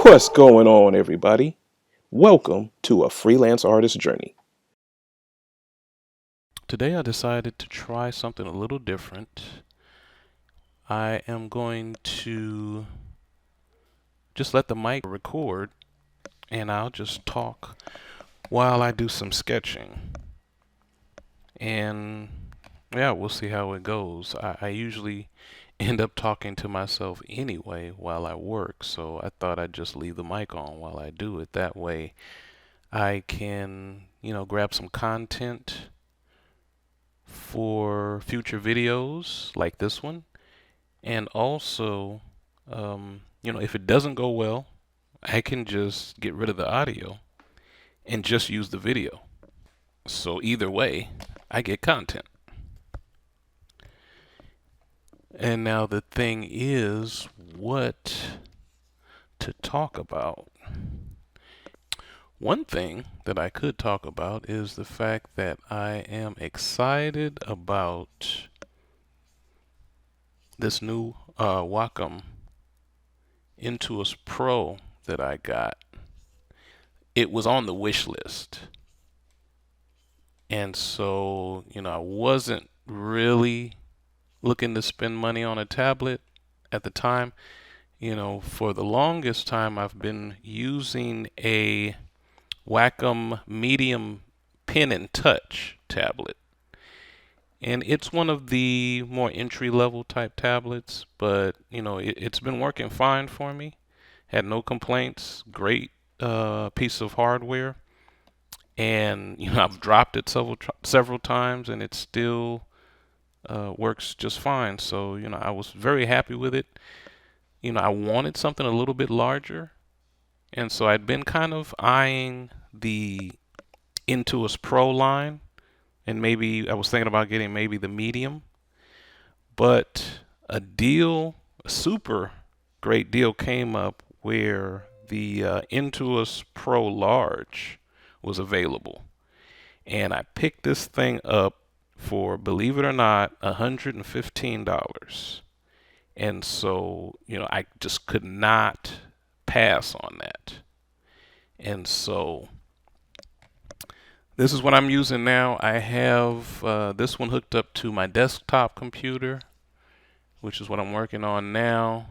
What's going on, everybody? Welcome to a freelance artist journey. Today I decided to try something a little different. I am going to just let the mic record and I'll just talk while I do some sketching. And yeah, we'll see how it goes. I usually end up talking to myself anyway while I work, so I thought I'd just leave the mic on while I do it. That way I can, grab some content for future videos like this one. And also, if it doesn't go well, I can just get rid of the audio and just use the video. So either way, I get content. And now the thing is what to talk about. One thing that I could talk about is the fact that I am excited about this new Wacom Intuos Pro that I got. It was on the wish list. And so, I wasn't really looking to spend money on a tablet at the time. For the longest time, I've been using a Wacom Medium Pen and Touch tablet. And it's one of the more entry level type tablets, but it's been working fine for me. Had no complaints. Great piece of hardware. And I've dropped it several times, and it still works just fine. So I was very happy with it. I wanted something a little bit larger, and so I'd been kind of eyeing the Intuos Pro line, and maybe I was thinking about getting maybe the medium, but a super great deal came up where the Intuos Pro Large was available. And I picked this thing up for, believe it or not, $115. And so, I just could not pass on that. And so, this is what I'm using now. I have this one hooked up to my desktop computer, which is what I'm working on now.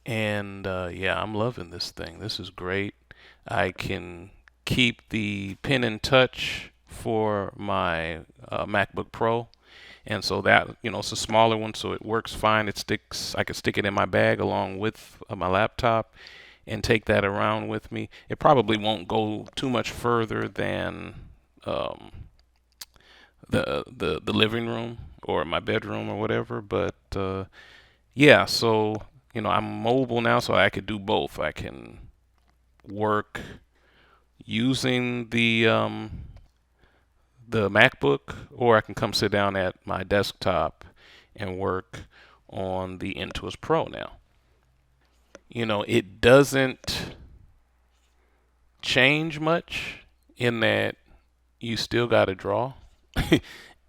And yeah, I'm loving this thing. This is great. I can keep the pen and touch for my MacBook Pro. And so that, it's a smaller one, so it works fine. I could stick it in my bag along with my laptop and take that around with me. It probably won't go too much further than um, the living room or my bedroom or whatever. But yeah, so I'm mobile now, so I could do both. I can work using the MacBook, or I can come sit down at my desktop and work on the Intuos Pro now. It doesn't change much in that you still got to draw.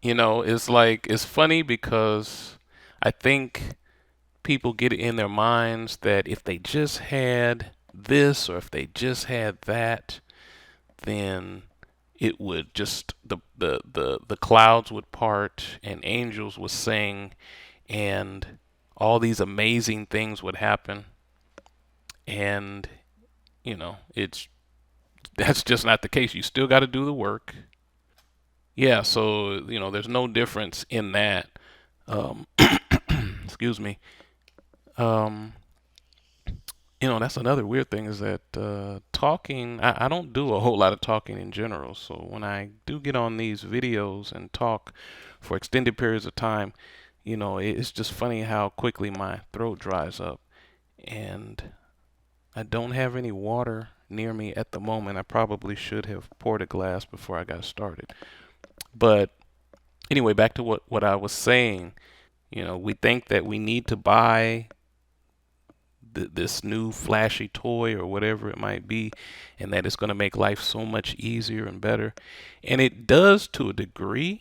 It's funny because I think people get it in their minds that if they just had this or if they just had that, then it would just the clouds would part and angels would sing and all these amazing things would happen. And it's that's just not the case. You still got to do the work. Yeah, so there's no difference in that. um Excuse me. um that's another weird thing is that talking, I don't do a whole lot of talking in general. So when I do get on these videos and talk for extended periods of time, it's just funny how quickly my throat dries up. And I don't have any water near me at the moment. I probably should have poured a glass before I got started. But anyway, back to what I was saying. We think that we need to buy this new flashy toy or whatever it might be, and that it's going to make life so much easier and better. And it does to a degree.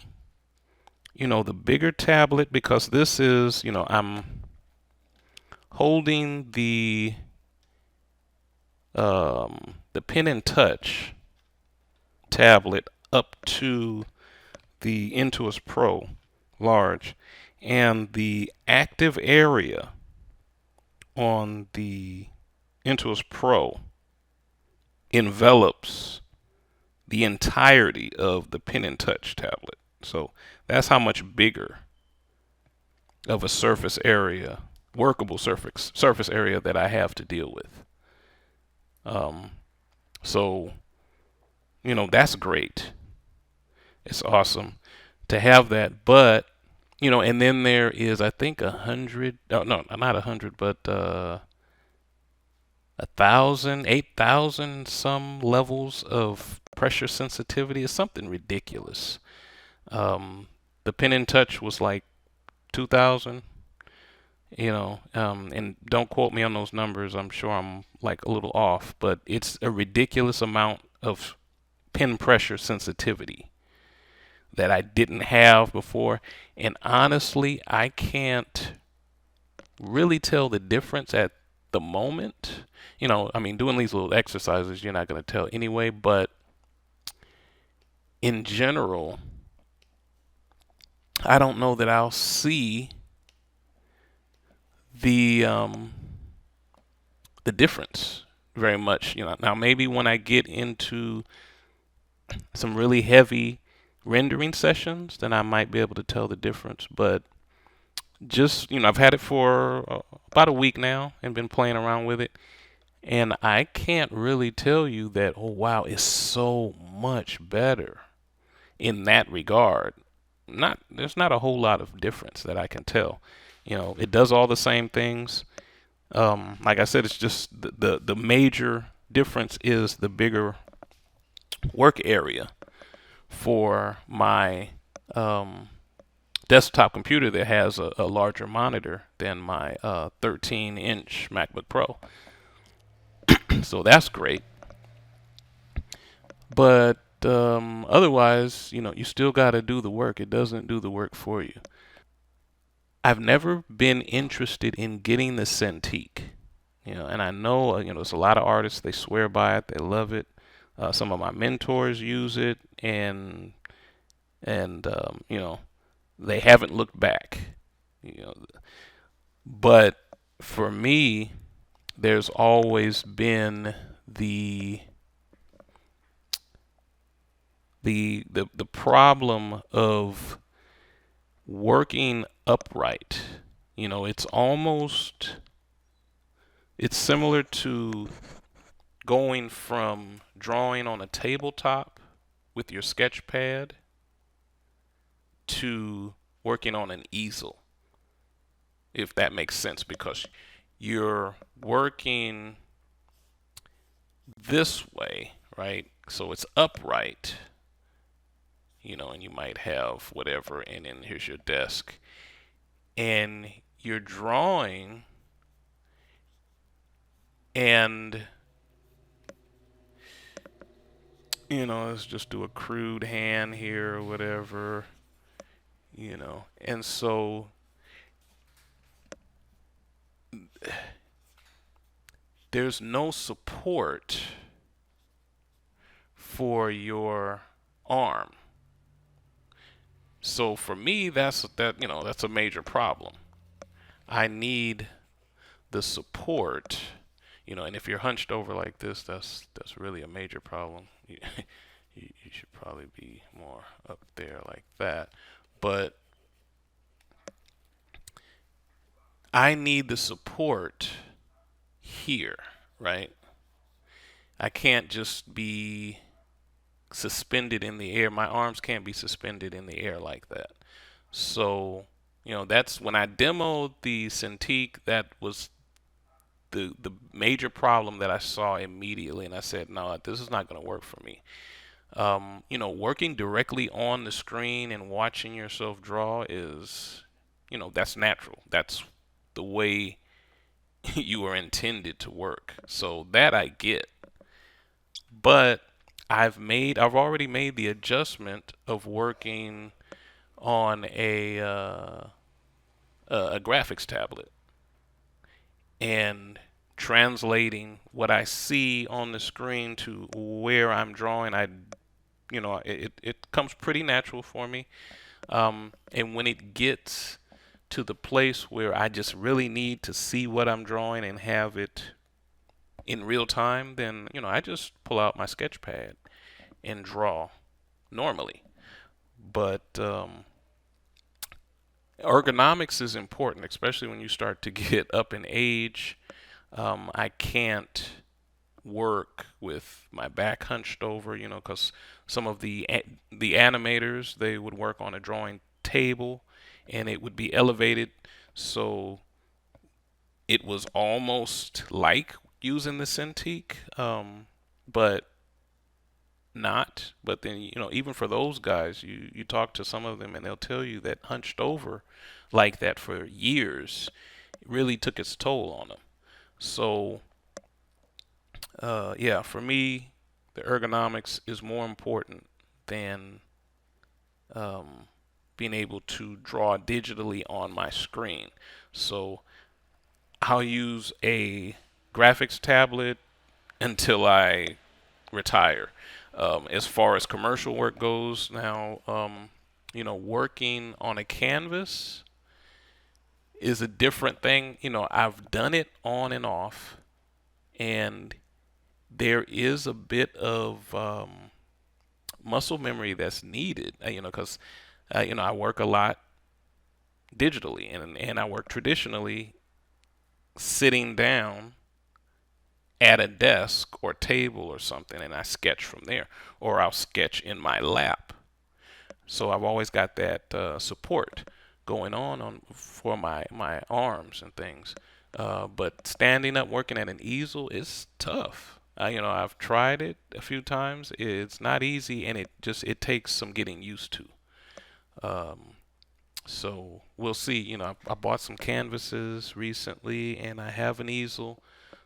The bigger tablet, because this is, I'm holding the the Pen and Touch tablet up to the Intuos Pro large, and the active area on the Intuos Pro envelops the entirety of the Pen and Touch tablet. So that's how much bigger of a surface area, workable surface area that I have to deal with. Um, so that's great. It's awesome to have that, but and then there is, I think, 100. Oh, no, not 100, but 1,000, 8,000 some levels of pressure sensitivity. Is something ridiculous. The Pen and Touch was like 2,000. And don't quote me on those numbers. I'm sure I'm like a little off, but it's a ridiculous amount of pen pressure sensitivity that I didn't have before. And honestly, I can't really tell the difference at the moment. I mean, doing these little exercises, you're not going to tell anyway, but in general, I don't know that I'll see the difference very much. Now maybe when I get into some really heavy rendering sessions, then I might be able to tell the difference. But just, I've had it for about a week now and been playing around with it. And I can't really tell you that, oh, wow, it's so much better in that regard. There's not a whole lot of difference that I can tell. It does all the same things. Like I said, it's just the major difference is the bigger work area for my desktop computer that has a larger monitor than my 13-inch MacBook Pro. So that's great. But otherwise, you still got to do the work. It doesn't do the work for you. I've never been interested in getting the Cintiq, and I know, there's a lot of artists, they swear by it, they love it. Some of my mentors use it, and they haven't looked back. You know, but for me, there's always been the problem of working upright. It's similar to going from drawing on a tabletop with your sketch pad to working on an easel, if that makes sense, because you're working this way, right? So it's upright, and you might have whatever, and then here's your desk, and you're drawing, and let's just do a crude hand here or whatever, and so there's no support for your arm. So for me, that's a major problem. I need the support, and if you're hunched over like this, that's really a major problem. You should probably be more up there like that. But I need the support here, right? I can't just be suspended in the air. My arms can't be suspended in the air like that. So, that's when I demoed the Cintiq, that was the major problem that I saw immediately, and I said, no, this is not going to work for me. Working directly on the screen and watching yourself draw is, that's natural. That's the way you are intended to work. So that I get. But I've already made the adjustment of working on a graphics tablet and translating what I see on the screen to where I'm drawing, it comes pretty natural for me. And when it gets to the place where I just really need to see what I'm drawing and have it in real time, then I just pull out my sketch pad and draw normally. But ergonomics is important, especially when you start to get up in age. I can't work with my back hunched over, because some of the animators, they would work on a drawing table and it would be elevated, so it was almost like using the Cintiq, but not. But then, even for those guys, you talk to some of them and they'll tell you that hunched over like that for years really took its toll on them. So, yeah, for me, the ergonomics is more important than um, being able to draw digitally on my screen. So I'll use a graphics tablet until I retire. As far as commercial work goes now, working on a canvas is a different thing. I've done it on and off, and there is a bit of muscle memory that's needed, because, I work a lot digitally, and I work traditionally sitting down at a desk or table or something, and I sketch from there, or I'll sketch in my lap. So I've always got that support going on for my arms and things. But standing up, working at an easel is tough. I've tried it a few times. It's not easy, and it takes some getting used to. Um, so we'll see. I bought some canvases recently, and I have an easel.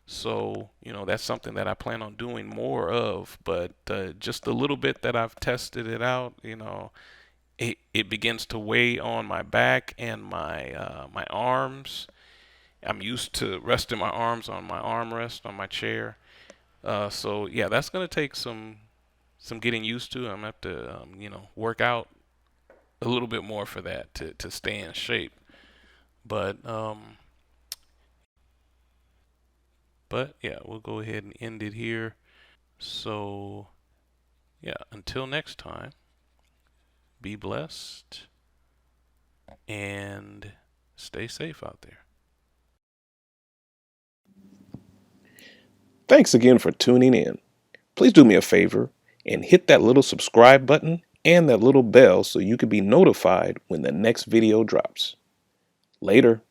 So, that's something that I plan on doing more of. But just a little bit that I've tested it out, it begins to weigh on my back and my arms. I'm used to resting my arms on my armrest on my chair. So yeah, that's gonna take some getting used to. I'm gonna have to work out a little bit more for that to stay in shape. But yeah, we'll go ahead and end it here. So yeah, until next time, be blessed and stay safe out there. Thanks again for tuning in. Please do me a favor and hit that little subscribe button and that little bell so you can be notified when the next video drops. Later.